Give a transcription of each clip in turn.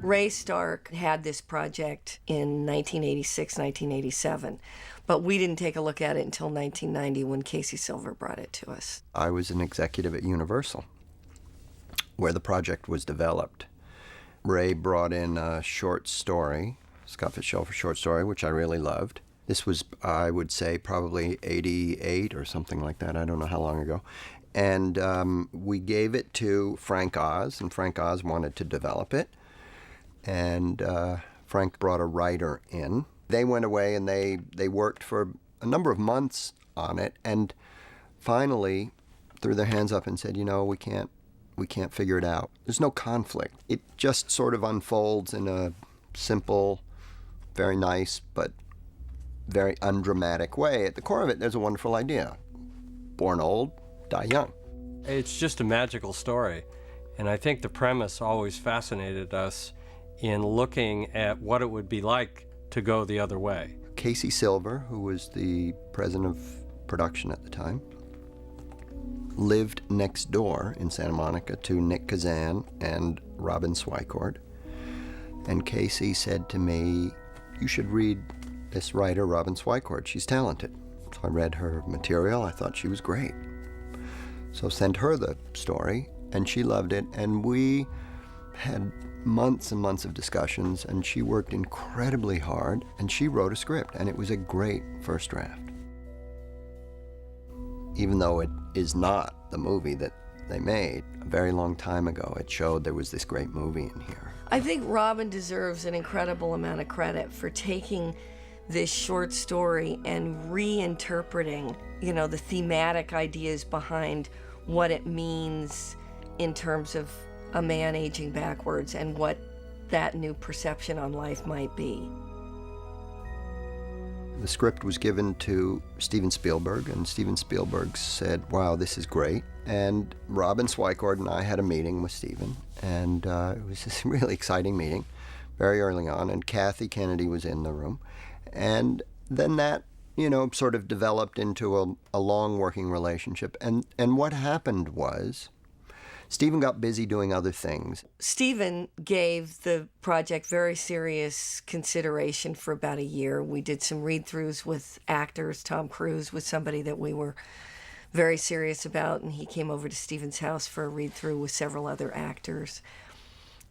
Ray Stark had this project in 1986, 1987, but we didn't take a look at it until 1990 when Casey Silver brought it to us. I was an executive at Universal, where the project was developed. Ray brought in a short story, Scott Fitzgerald short story, which I really loved. This was, I would say, probably 88 or something like that. I don't know how long ago. And we gave it to Frank Oz, and Frank Oz wanted to develop it. And Frank brought a writer in. They went away and they worked for a number of months on it, and finally threw their hands up and said, you know, we can't figure it out. There's no conflict. It just sort of unfolds in a simple, very nice, but very undramatic way. At the core of it, there's a wonderful idea. Born old, die young. It's just a magical story. And I think the premise always fascinated us in looking at what it would be like to go the other way. Casey Silver, who was the president of production at the time, lived next door in Santa Monica to Nick Kazan and Robin Swicord. And Casey said to me, you should read this writer, Robin Swicord. She's talented. So I read her material. I thought she was great. So sent her the story, and she loved it. And we had months and months of discussions, and she worked incredibly hard, and she wrote a script, and it was a great first draft. Even though it is not the movie that they made, a very long time ago, it showed there was this great movie in here. I think Robin deserves an incredible amount of credit for taking this short story and reinterpreting, you know, the thematic ideas behind what it means in terms of a man aging backwards and what that new perception on life might be. The script was given to Steven Spielberg, and Steven Spielberg said, wow, this is great. And Robin Swicord and I had a meeting with Steven, and it was this really exciting meeting very early on, and Kathy Kennedy was in the room. And then that, you know, sort of developed into a long working relationship. And what happened was, Steven got busy doing other things. Steven gave the project very serious consideration for about a year. We did some read-throughs with actors. Tom Cruise was somebody that we were very serious about, and he came over to Steven's house for a read-through with several other actors.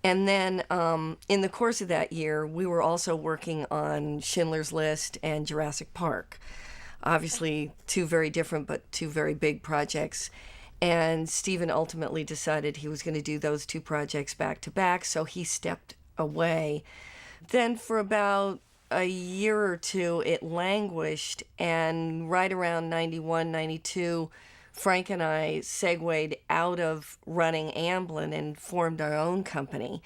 And then in the course of that year, we were also working on Schindler's List and Jurassic Park. Obviously, two very different but two very big projects. And Steven ultimately decided he was going to do those two projects back to back, so he stepped away. Then for about a year or two, it languished, and right around 91, 92, Frank and I segued out of running Amblin and formed our own company.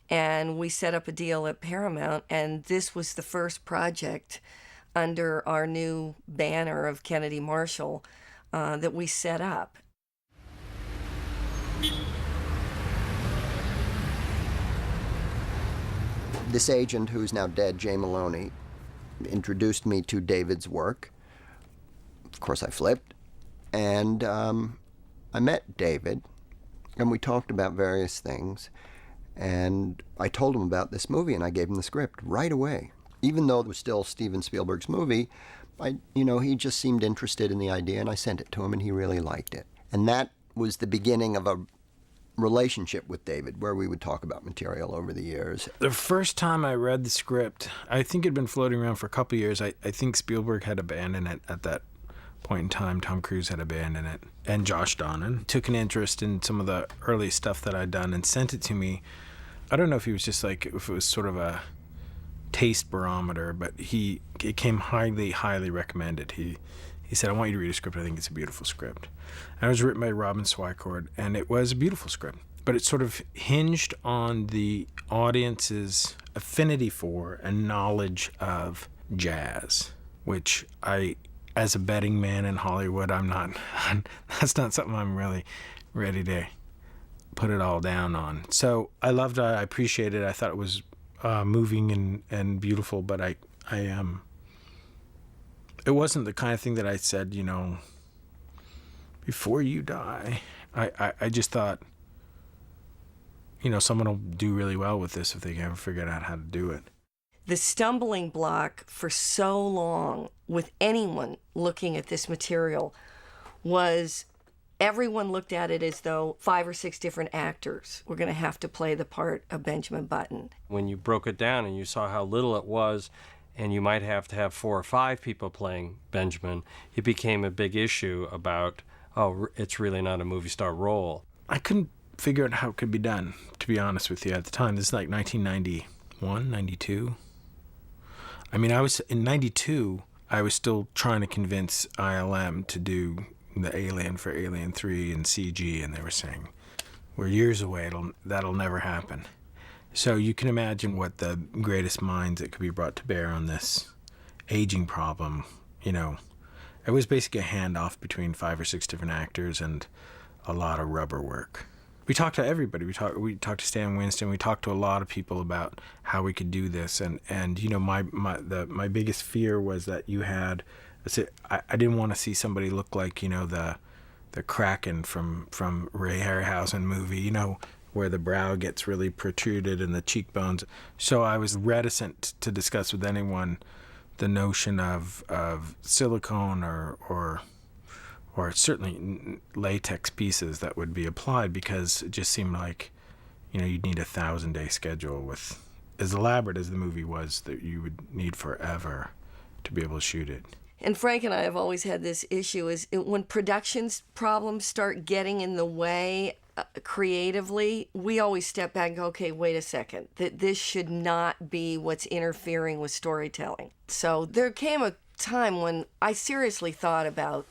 And we set up a deal at Paramount, and this was the first project under our new banner of Kennedy Marshall that we set up. This agent, who's now dead, Jay Maloney, introduced me to David's work. Of course, I flipped. And I met David, and we talked about various things. And I told him about this movie, and I gave him the script right away. Even though it was still Steven Spielberg's movie, he just seemed interested in the idea, and I sent it to him, and he really liked it. And that was the beginning of a relationship with David, where we would talk about material over the years. The first time I read the script, I think it had been floating around for a couple of years. I think Spielberg had abandoned it at that point in time. Tom Cruise had abandoned it, and Josh Donnan took an interest in some of the early stuff that I'd done and sent it to me. I don't know if he was just like, if it was sort of a taste barometer, but it came highly recommended. He said, I want you to read a script. I think it's a beautiful script. And it was written by Robin Swicord, and it was a beautiful script. But it sort of hinged on the audience's affinity for and knowledge of jazz, which I, as a betting man in Hollywood, that's not something I'm really ready to put it all down on. So I loved it. I appreciated it. I thought it was moving and beautiful, but it wasn't the kind of thing that I said, before you die. I just thought, someone will do really well with this if they can ever figure out how to do it. The stumbling block for so long with anyone looking at this material was everyone looked at it as though 5 or 6 different actors were going to have to play the part of Benjamin Button. When you broke it down and you saw how little it was, and you might have to have 4 or 5 people playing Benjamin, it became a big issue about, it's really not a movie star role. I couldn't figure out how it could be done, to be honest with you, at the time. This is like 1991, 92. I mean, in 92, I was still trying to convince ILM to do the Alien for Alien 3 and CG, and they were saying, we're years away, that'll never happen. So you can imagine what the greatest minds that could be brought to bear on this aging problem, it was basically a handoff between 5 or 6 different actors and a lot of rubber work. We talked to everybody. We talked to Stan Winston. We talked to a lot of people about how we could do this. And my biggest fear was that you had, I didn't want to see somebody look like, the Kraken from Ray Harryhausen movie, where the brow gets really protruded and the cheekbones. So I was reticent to discuss with anyone the notion of silicone or certainly latex pieces that would be applied, because it just seemed like, you'd need a 1,000-day schedule with, as elaborate as the movie was, that you would need forever to be able to shoot it. And Frank and I have always had this issue when production's problems start getting in the way creatively, we always step back and go, okay, wait a second, this should not be what's interfering with storytelling. So there came a time when I seriously thought about,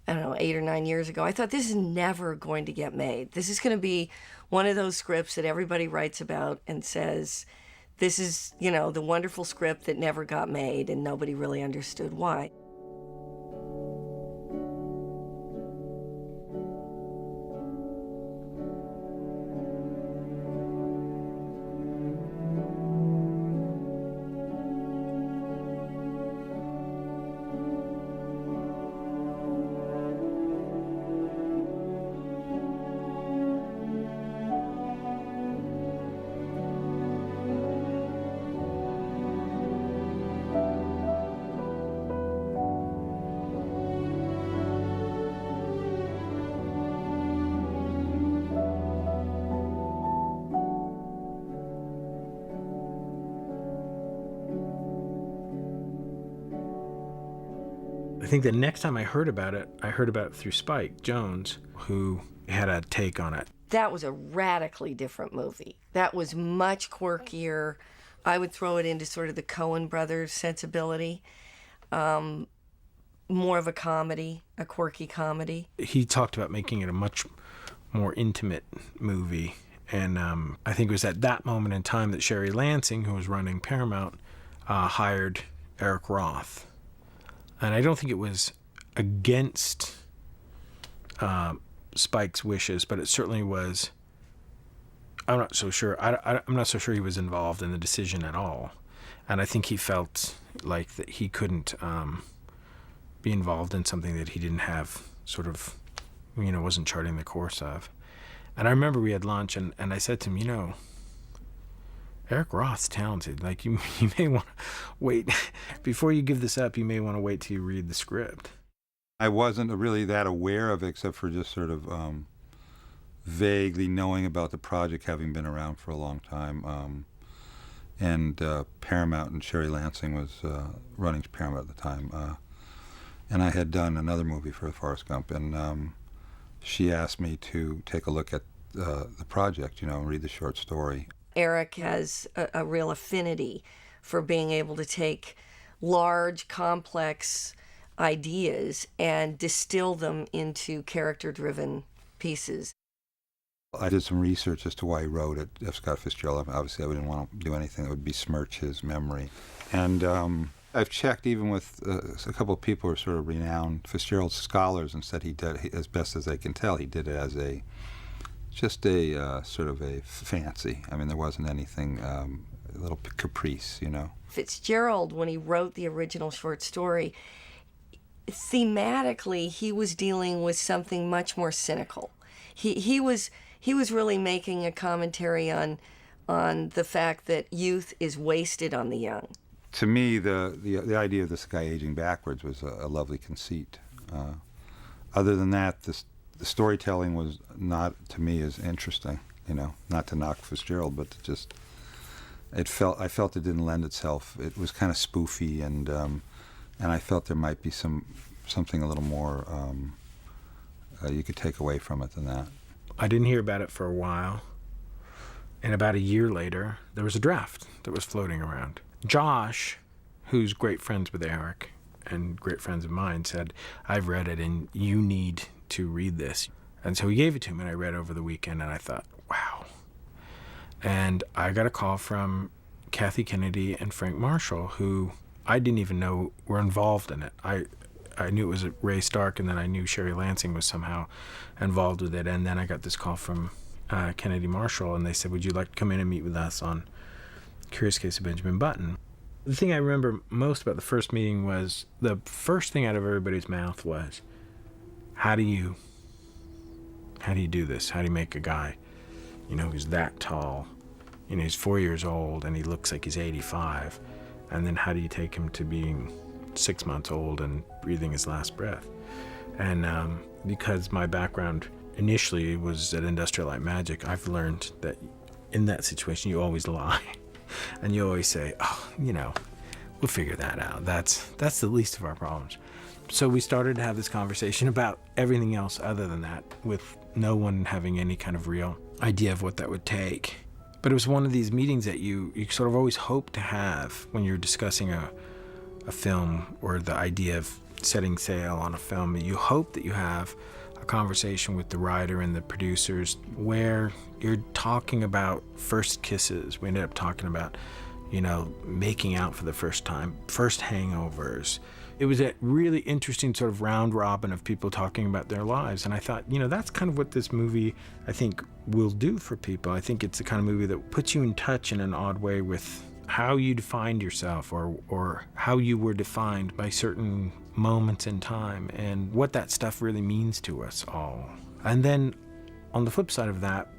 8 or 9 years ago, I thought this is never going to get made. This is going to be one of those scripts that everybody writes about and says, this is, the wonderful script that never got made, and nobody really understood why. I think the next time I heard about it through Spike Jonze, who had a take on it. That was a radically different movie. That was much quirkier. I would throw it into sort of the Coen brothers sensibility. More of a comedy, a quirky comedy. He talked about making it a much more intimate movie. And I think it was at that moment in time that Sherry Lansing, who was running Paramount, hired Eric Roth. And I don't think it was against Spike's wishes, but it certainly was. I'm not so sure. I'm not so sure he was involved in the decision at all. And I think he felt like that he couldn't be involved in something that he didn't have wasn't charting the course of. And I remember we had lunch, and I said to him, Eric Roth's talented. Like, you may want to wait. Before you give this up, you may want to wait till you read the script. I wasn't really that aware of it, except for just sort of vaguely knowing about the project, having been around for a long time. And Paramount, and Sherry Lansing was running Paramount at the time. And I had done another movie for Forrest Gump, and she asked me to take a look at the project, and read the short story. Eric has a real affinity for being able to take large, complex ideas and distill them into character-driven pieces. I did some research as to why he wrote it, F. Scott Fitzgerald. Obviously, I didn't want to do anything that would besmirch his memory. And I've checked even with a couple of people who are sort of renowned Fitzgerald scholars, and said he did, as best as they can tell, he did it as just a sort of a fancy. I mean, there wasn't anything, a little caprice, Fitzgerald, when he wrote the original short story, thematically, he was dealing with something much more cynical. He was he was really making a commentary on the fact that youth is wasted on the young. To me, the idea of this guy aging backwards was a lovely conceit. Other than that, the storytelling was not, to me, as interesting. Not to knock Fitzgerald, but to just I felt it didn't lend itself. It was kind of spoofy, and I felt there might be something a little more you could take away from it than that. I didn't hear about it for a while, and about a year later, there was a draft that was floating around. Josh, who's great friends with Eric and great friends of mine, said, "I've read it, and you need to read this." And so he gave it to me, and I read over the weekend, and I thought, wow. And I got a call from Kathy Kennedy and Frank Marshall, who I didn't even know were involved in it. I knew it was Ray Stark, and then I knew Sherry Lansing was somehow involved with it. And then I got this call from Kennedy Marshall, and they said, "Would you like to come in and meet with us on Curious Case of Benjamin Button?" The thing I remember most about the first meeting was the first thing out of everybody's mouth was, how do you do this? How do you make a guy, who's that tall, he's 4 years old and he looks like he's 85, and then how do you take him to being 6 months old and breathing his last breath? And because my background initially was at Industrial Light Magic, I've learned that in that situation you always lie. And you always say, we'll figure that out. That's the least of our problems. So we started to have this conversation about everything else other than that, with no one having any kind of real idea of what that would take. But it was one of these meetings that you sort of always hope to have when you're discussing a film, or the idea of setting sail on a film. You hope that you have a conversation with the writer and the producers where you're talking about first kisses. We ended up talking about, making out for the first time, first hangovers. It was a really interesting sort of round robin of people talking about their lives. And I thought, that's kind of what this movie, I think, will do for people. I think it's the kind of movie that puts you in touch in an odd way with how you defined yourself, or how you were defined by certain moments in time, and what that stuff really means to us all. And then on the flip side of that,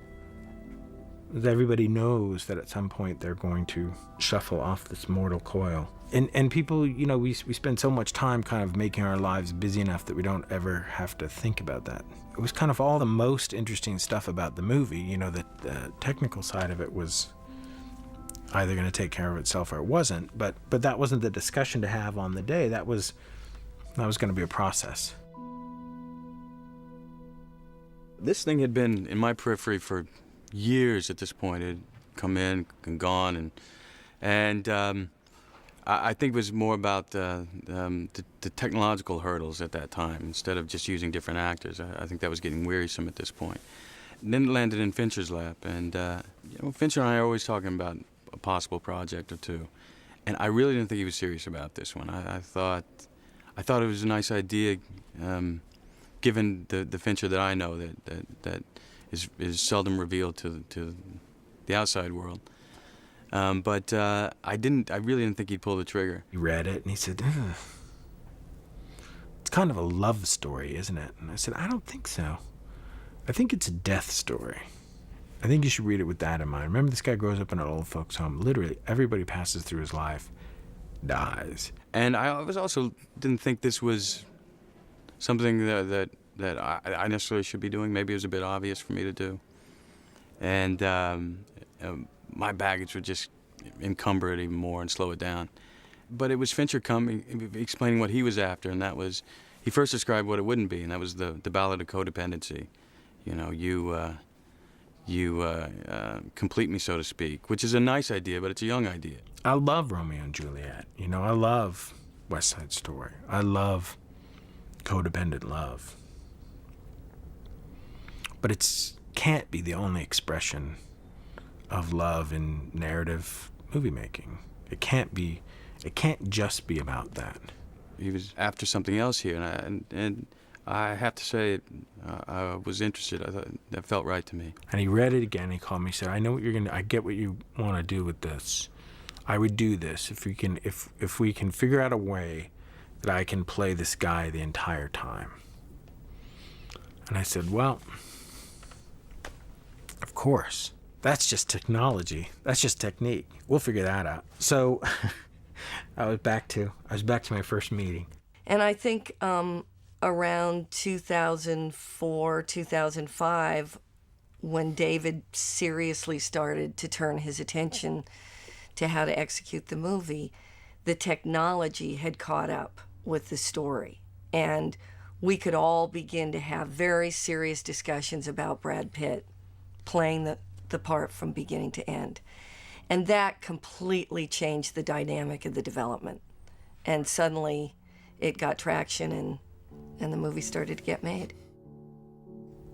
everybody knows that at some point they're going to shuffle off this mortal coil. And people, we spend so much time kind of making our lives busy enough that we don't ever have to think about that. It was kind of all the most interesting stuff about the movie. The technical side of it was either going to take care of itself or it wasn't. But that wasn't the discussion to have on the day. That was going to be a process. This thing had been in my periphery for years at this point. It had come in and gone, and I think it was more about the technological hurdles at that time, instead of just using different actors. I think that was getting wearisome at this point. And then it landed in Fincher's lap, and Fincher and I are always talking about a possible project or two, and I really didn't think he was serious about this one. I thought it was a nice idea, given the Fincher that I know that is seldom revealed to the outside world. But I really didn't think he'd pull the trigger. He read it and he said, "It's kind of a love story, isn't it?" And I said, "I don't think so. I think it's a death story. I think you should read it with that in mind. Remember, this guy grows up in an old folks' home. Literally, everybody passes through his life, dies." And I also didn't think this was something that I necessarily should be doing. Maybe it was a bit obvious for me to do. And my baggage would just encumber it even more and slow it down. But it was Fincher explaining what he was after, and that was, he first described what it wouldn't be, and that was the ballad of codependency. You complete me, so to speak, which is a nice idea, but it's a young idea. I love Romeo and Juliet. I love West Side Story. I love codependent love. But it can't be the only expression of love in narrative movie making. It can't just be about that. He was after something else here, and I have to say, I was interested. I thought that felt right to me. And he read it again. He called me. He said, "I know what you're gonna. I get what you want to do with this. I would do this if we can figure out a way that I can play this guy the entire time." And I said, "Well, Of course. That's just technology. That's just technique. We'll figure that out. So I was back to my first meeting. And I think around 2004, 2005, when David seriously started to turn his attention to how to execute the movie, the technology had caught up with the story. And we could all begin to have very serious discussions about Brad Pitt playing the part from beginning to end. And that completely changed the dynamic of the development. And suddenly it got traction and the movie started to get made.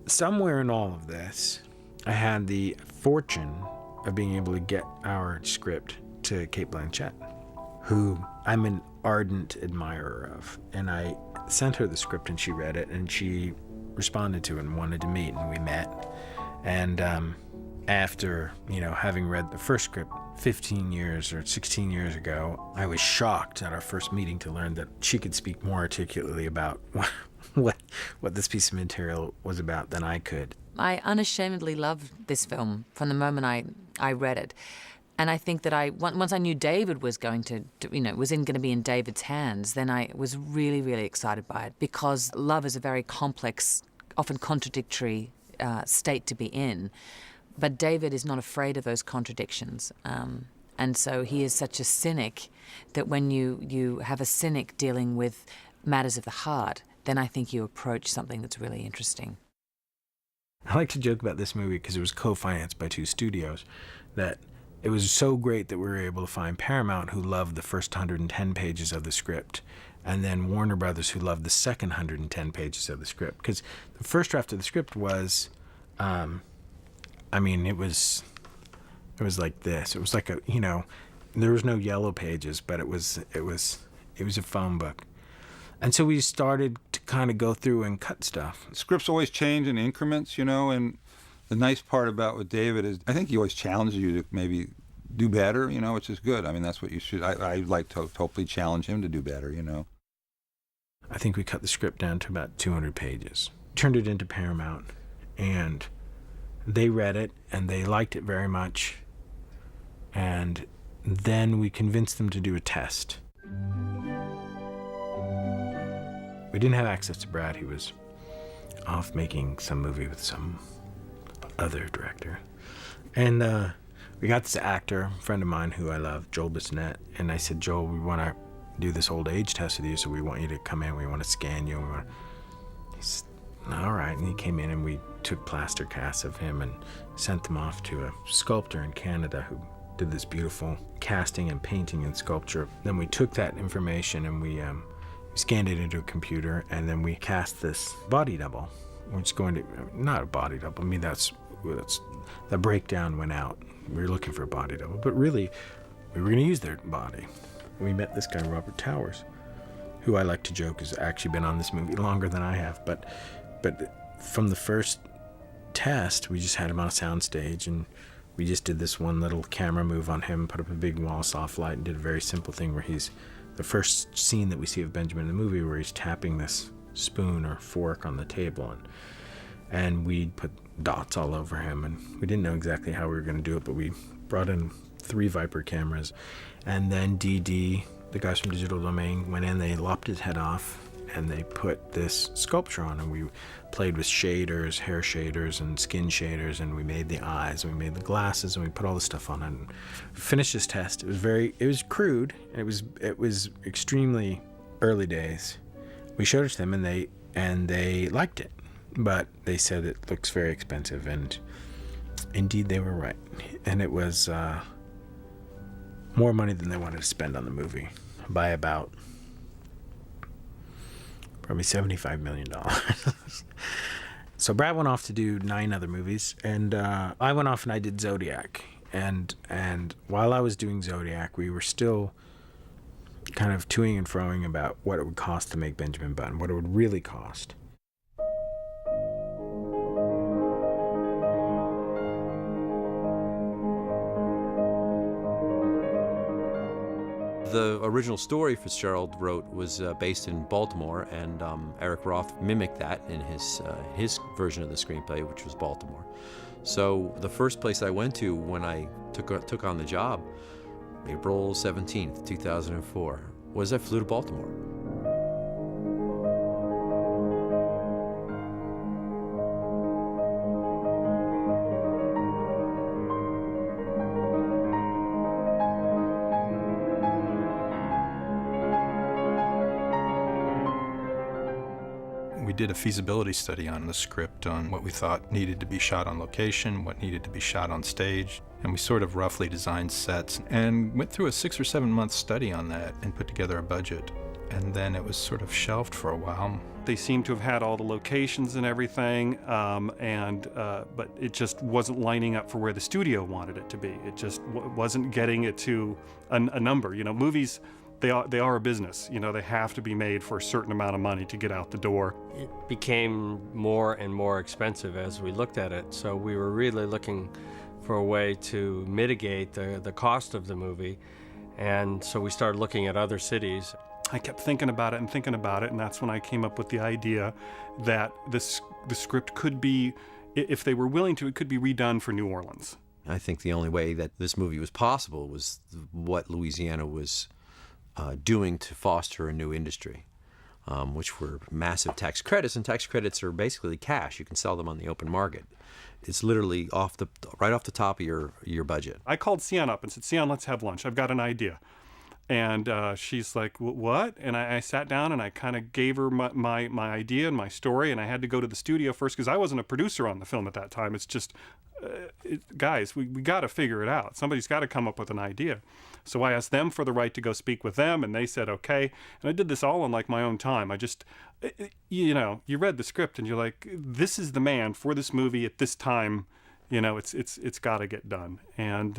Somewhere in all of this, I had the fortune of being able to get our script to Cate Blanchett, who I'm an ardent admirer of. And I sent her the script and she read it and she responded to it and wanted to meet, and we met. And after, having read the first script 15 years or 16 years ago, I was shocked at our first meeting to learn that she could speak more articulately about what this piece of material was about than I could. I unashamedly loved this film from the moment I read it. And I think that once I knew David was going to be in David's hands, then I was really, really excited by it, because love is a very complex, often contradictory state to be in. But David is not afraid of those contradictions. And so he is such a cynic that when you have a cynic dealing with matters of the heart, then I think you approach something that's really interesting. I like to joke about this movie because it was co-financed by 2 studios, that it was so great that we were able to find Paramount, who loved the first 110 pages of the script, and then Warner Brothers, who loved the second 110 pages of the script. Because the first draft of the script was, it was like this. It was like there was no yellow pages, but it was a phone book. And so we started to kind of go through and cut stuff. Scripts always change in increments, and the nice part about with David is I think he always challenges you to maybe do better, which is good. I mean, that's what you should. I like to hopefully challenge him to do better, I think we cut the script down to about 200 pages, turned it into Paramount, and they read it and they liked it very much. And then we convinced them to do a test. We didn't have access to Brad. He was off making some movie with some other director. And we got this actor, a friend of mine who I love, Joel Bissonette. And I said, Joel, we want to do this old age test with you, so we want you to come in. We want to scan you. He said, all right. And he came in and we took plaster casts of him and sent them off to a sculptor in Canada who did this beautiful casting and painting and sculpture. Then we took that information and we scanned it into a computer, and then we cast this body double, which is going to, not a body double, I mean, that's the breakdown went out. We were looking for a body double, but really, we were going to use their body. And we met this guy, Robert Towers, who I like to joke has actually been on this movie longer than I have, but from the first test, we just had him on a soundstage, and we just did this one little camera move on him, put up a big wall of soft light, and did a very simple thing where he's the first scene that we see of Benjamin in the movie, where he's tapping this spoon or fork on the table, and we put dots all over him, and we didn't know exactly how we were going to do it, but we brought in 3 Viper cameras, and then DD, the guys from Digital Domain, went in, they lopped his head off, and they put this sculpture on, and we played with shaders, hair shaders, and skin shaders, and we made the eyes, and we made the glasses, and we put all this stuff on it, and finished this test. It was crude, and it was extremely early days. We showed it to them, and they liked it, but they said it looks very expensive, and indeed they were right. And it was more money than they wanted to spend on the movie by about probably $75 million. So Brad went off to do 9 other movies, and I went off and I did Zodiac. And while I was doing Zodiac, we were still kind of toing and froing about what it would cost to make Benjamin Button, what it would really cost. The original story Fitzgerald wrote was based in Baltimore, and Eric Roth mimicked that in his version of the screenplay, which was Baltimore. So the first place I went to when I took on the job, April 17th, 2004, was I flew to Baltimore. We did a feasibility study on the script, on what we thought needed to be shot on location, what needed to be shot on stage, and we sort of roughly designed sets and went through a 6 or 7 month study on that and put together a budget. And then it was sort of shelved for a while. They seem to have had all the locations and everything, but it just wasn't lining up for where the studio wanted it to be. It just wasn't getting it to a number. You know, movies, they are a business. You know, they have to be made for a certain amount of money to get out the door. It became more and more expensive as we looked at it, so we were really looking for a way to mitigate the cost of the movie, and so we started looking at other cities. I kept thinking about it, and that's when I came up with the idea that the script could be, if they were willing to, it could be redone for New Orleans. I think the only way that this movie was possible was what Louisiana was doing to foster a new industry, which were massive tax credits, and tax credits are basically cash. You can sell them on the open market. It's literally right off the top of your budget. I called Sian up and said, Sian, let's have lunch. I've got an idea. And she's like, what? And I sat down and I kind of gave her my idea and my story, and I had to go to the studio first because I wasn't a producer on the film at that time. It's just, guys, we got to figure it out. Somebody's got to come up with an idea. So I asked them for the right to go speak with them, and they said okay. And I did this all in like my own time. I just, you know, you read the script and you're like, this is the man for this movie at this time. You know, it's got to get done. And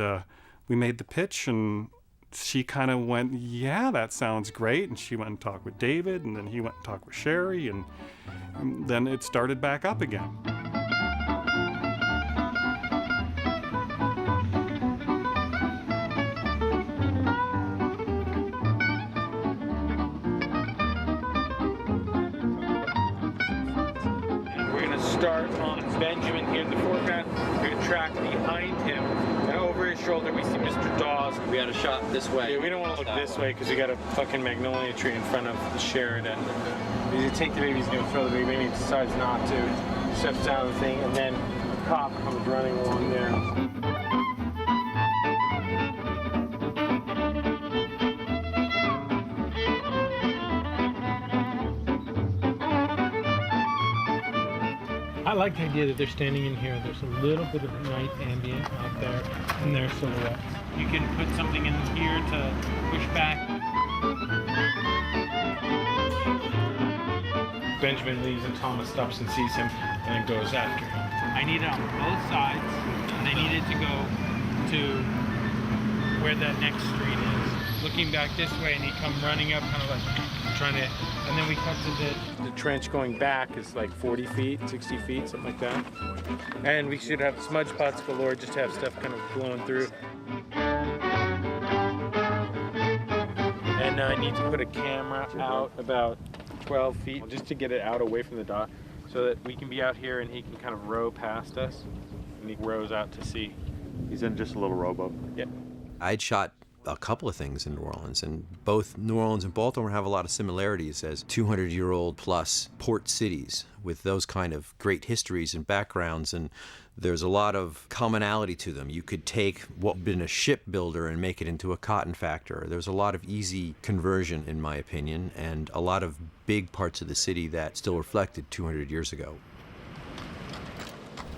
we made the pitch, and she kind of went, yeah, that sounds great. And she went and talked with David, and then he went and talked with Sherry, and then it started back up again. Start on Benjamin here in the foreground. We're going to track behind him, and over his shoulder we see Mr. Dawes. We got a shot this way. Yeah, we don't want to look this way because we got a fucking magnolia tree in front of the Sheridan. He's gonna take the baby, he's gonna throw the baby, and he decides not to. Steps down the thing, and then a cop comes running along there. I like the idea that they're standing in here. There's a little bit of night ambient out there in their silhouette. You can put something in here to push back. Benjamin leaves and Thomas stops and sees him and then goes after him. I need it on both sides, and I need it to go to where that next street is. Looking back this way, and he come running up, kind of like trying to, and then we cut to the trench going back is like 40 feet, 60 feet, something like that. And we should have smudge spots galore, just to have stuff kind of blowing through. And I need to put a camera out about 12 feet just to get it out away from the dock so that we can be out here and he can kind of row past us. And he rows out to sea. He's in just a little rowboat. Yep. I'd shot a couple of things in New Orleans, and both New Orleans and Baltimore have a lot of similarities as 200-year-old plus port cities with those kind of great histories and backgrounds, and there's a lot of commonality to them. You could take what had been a shipbuilder and make it into a cotton factor. There's a lot of easy conversion, in my opinion, and a lot of big parts of the city that still reflected 200 years ago.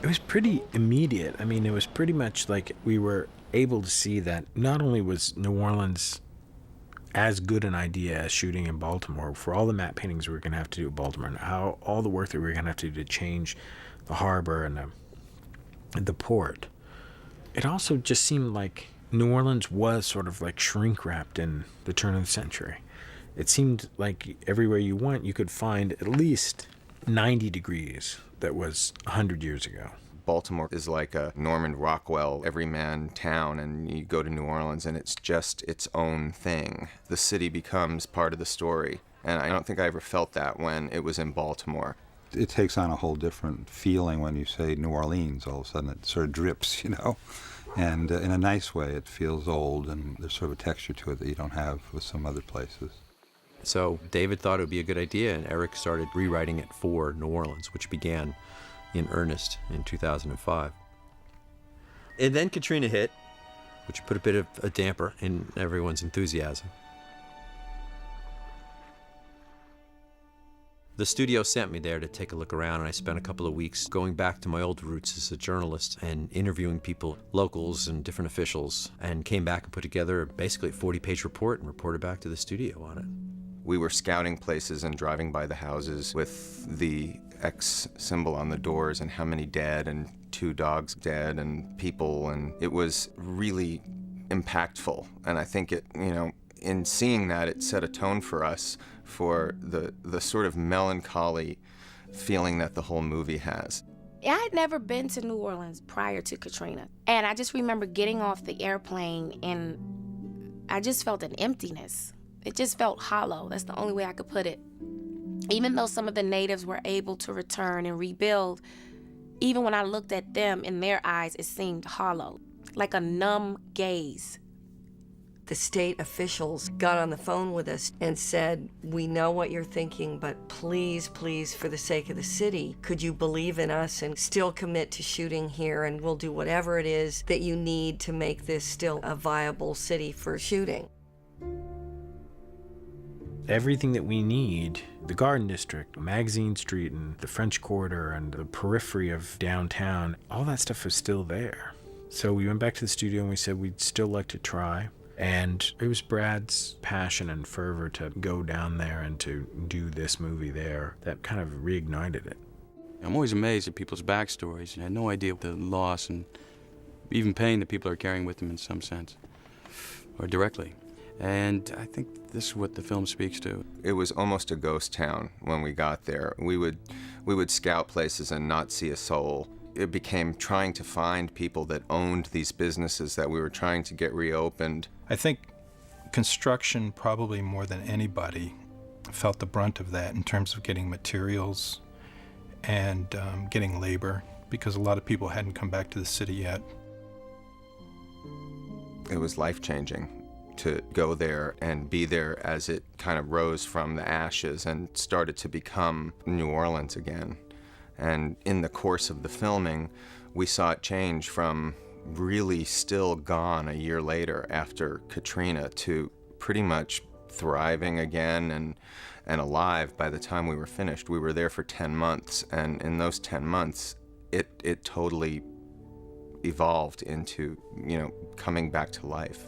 It was pretty immediate. I mean, it was pretty much like we were able to see that not only was New Orleans as good an idea as shooting in Baltimore, for all the matte paintings we were going to have to do in Baltimore, and how all the work that we were going to have to do to change the harbor and the port, it also just seemed like New Orleans was sort of like shrink wrapped in the turn of the century. It seemed like everywhere you went, you could find at least 90 degrees that was 100 years ago. Baltimore is like a Norman Rockwell everyman town, and you go to New Orleans and it's just its own thing. The city becomes part of the story, and I don't think I ever felt that when it was in Baltimore. It takes on a whole different feeling when you say New Orleans. All of a sudden it sort of drips, and in a nice way. It feels old, and there's sort of a texture to it that you don't have with some other places. So David thought it would be a good idea, and Eric started rewriting it for New Orleans, which began in earnest in 2005. And then Katrina hit, which put a bit of a damper in everyone's enthusiasm. The studio sent me there to take a look around, and I spent a couple of weeks going back to my old roots as a journalist and interviewing people, locals and different officials, and came back and put together basically a 40-page report and reported back to the studio on it. We were scouting places and driving by the houses with the X symbol on the doors and how many dead and 2 dogs dead and people, and it was really impactful. And I think it, in seeing that, it set a tone for us for the sort of melancholy feeling that the whole movie has. I had never been to New Orleans prior to Katrina, and I just remember getting off the airplane and I just felt an emptiness. It just felt hollow. That's the only way I could put it. Even though some of the natives were able to return and rebuild, even when I looked at them, in their eyes, it seemed hollow, like a numb gaze. The state officials got on the phone with us and said, we know what you're thinking, but please, please, for the sake of the city, could you believe in us and still commit to shooting here, and we'll do whatever it is that you need to make this still a viable city for shooting. Everything that we need, the Garden District, Magazine Street, and the French Quarter, and the periphery of downtown, all that stuff was still there. So we went back to the studio and we said we'd still like to try. And it was Brad's passion and fervor to go down there and to do this movie there that kind of reignited it. I'm always amazed at people's backstories. I had no idea the loss and even pain that people are carrying with them in some sense, or directly. And I think this is what the film speaks to. It was almost a ghost town when we got there. We would scout places and not see a soul. It became trying to find people that owned these businesses that we were trying to get reopened. I think construction, probably more than anybody, felt the brunt of that in terms of getting materials and getting labor, because a lot of people hadn't come back to the city yet. It was life-changing to go there and be there as it kind of rose from the ashes and started to become New Orleans again. And in the course of the filming, we saw it change from really still gone a year later after Katrina to pretty much thriving again and alive by the time we were finished. We were there for 10 months, and in those 10 months, it totally evolved into, coming back to life.